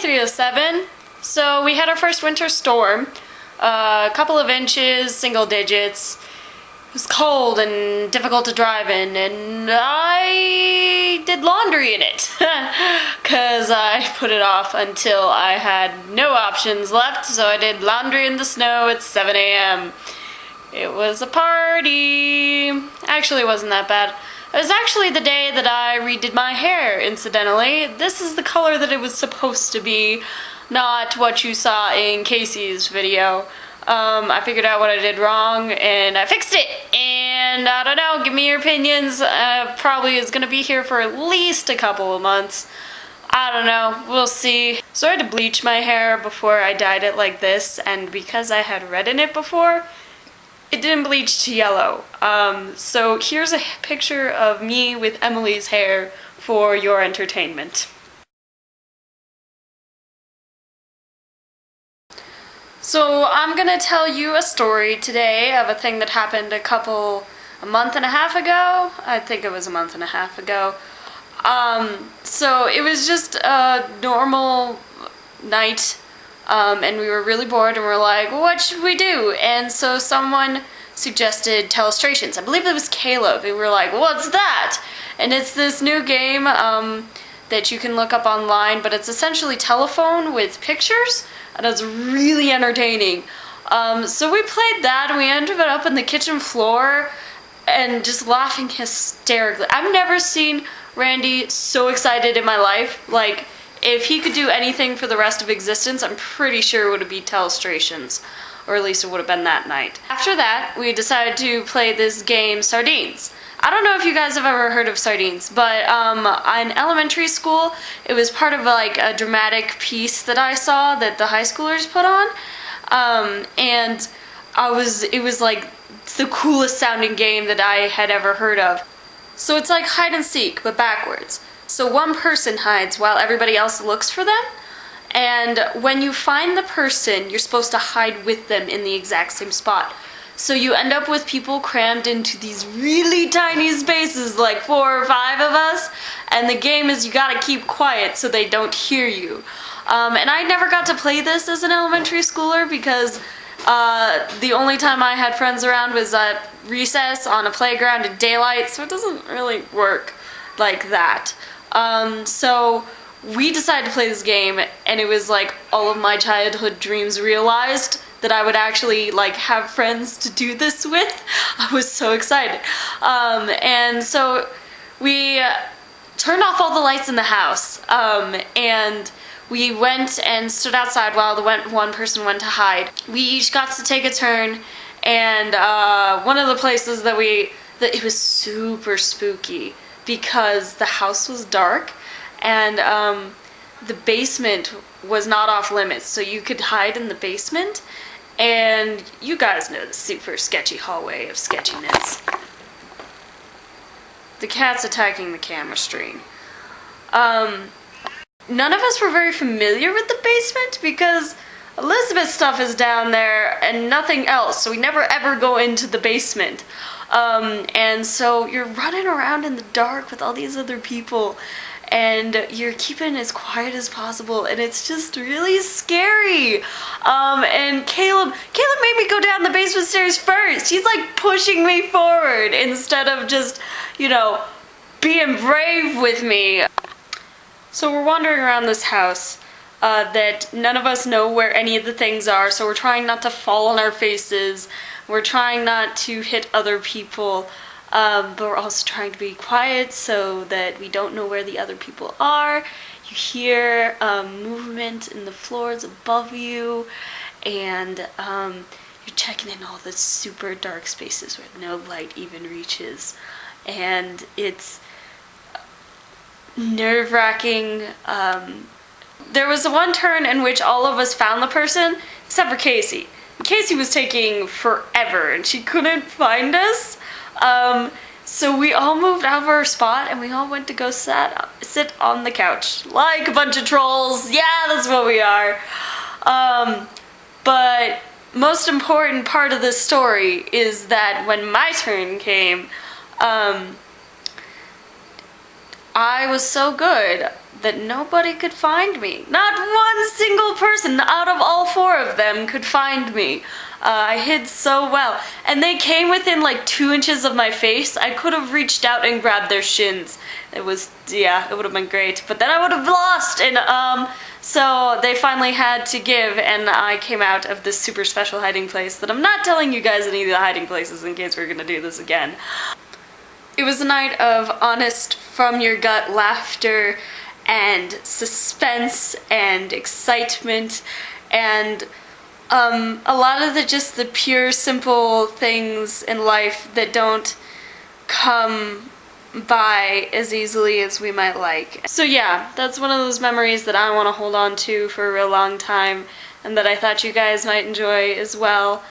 Day 307. So we had our first winter storm, a couple of inches, single digits. It was cold and difficult to drive in, and I did laundry in it because I put it off until I had no options left. So I did laundry in the snow at 7 a.m. It was a party. Actually, it wasn't that bad. It was actually the day that I redid my hair, incidentally. This is the color that it was supposed to be, not what you saw in Casey's video. I figured out what I did wrong and I fixed it. And I don't know, give me your opinions. Probably is gonna be here for at least a couple of months. I don't know, we'll see. So I had to bleach my hair before I dyed it like this, and because I had red in it before, it didn't bleach to yellow. So here's a picture of me with Emily's hair for your entertainment. So I'm gonna tell you a story today of a thing that happened a month and a half ago. I think it was a month and a half ago. So it was just a normal night, and we were really bored and we're like, what should we do? And so someone suggested Telestrations. I believe it was Caleb. We were like, what's that? And it's this new game that you can look up online, but it's essentially telephone with pictures. And it was really entertaining. So we played that and we ended up on the kitchen floor and just laughing hysterically. I've never seen Randy so excited in my life. Like, if he could do anything for the rest of existence, I'm pretty sure it would be Telestrations. Or at least it would have been that night. After that, we decided to play this game, Sardines. I don't know if you guys have ever heard of Sardines, but in elementary school, it was part of like a dramatic piece that I saw that the high schoolers put on, and it was like the coolest sounding game that I had ever heard of. So it's like hide and seek, but backwards. So one person hides while everybody else looks for them, and when you find the person, you're supposed to hide with them in the exact same spot. So you end up with people crammed into these really tiny spaces, like 4 or 5 of us, and the game is you gotta keep quiet so they don't hear you. And I never got to play this as an elementary schooler because the only time I had friends around was at recess on a playground at daylight, so it doesn't really work like that. So we decided to play this game, and it was like all of my childhood dreams realized, that I would actually like have friends to do this with. I was so excited. And so we turned off all the lights in the house, and we went and stood outside while the one person went to hide. We each got to take a turn, and one of the places that it was super spooky because the house was dark, and the basement was not off limits, so you could hide in the basement. And you guys know the super sketchy hallway of sketchiness. The cat's attacking the camera screen. None of us were very familiar with the basement because Elizabeth's stuff is down there and nothing else, so we never ever go into the basement. And so you're running around in the dark with all these other people, and you're keeping as quiet as possible, and it's just really scary. And Caleb made me go down the basement stairs first. He's like pushing me forward instead of just, you know, being brave with me. So we're wandering around this house that none of us know where any of the things are, so we're trying not to fall on our faces. We're trying not to hit other people. But we're also trying to be quiet so that we don't know where the other people are. You hear movement in the floors above you, and you're checking in all the super dark spaces where no light even reaches. And it's nerve-wracking. There was the one turn in which all of us found the person, except for Casey. Casey was taking forever, and she couldn't find us. So we all moved out of our spot and we all went to go sit on the couch like a bunch of trolls. Yeah, that's what we are. But most important part of this story is that when my turn came, I was so good that nobody could find me. Not one single person out of all four of them could find me. I hid so well. And they came within like 2 inches of my face. I could have reached out and grabbed their shins. It was, yeah, it would have been great. But then I would have lost, and so they finally had to give, and I came out of this super special hiding place that I'm not telling you guys any of the hiding places in case we're gonna do this again. It was a night of honest, from your gut laughter and suspense and excitement and a lot of the pure, simple things in life that don't come by as easily as we might like. So yeah, that's one of those memories that I want to hold on to for a real long time and that I thought you guys might enjoy as well.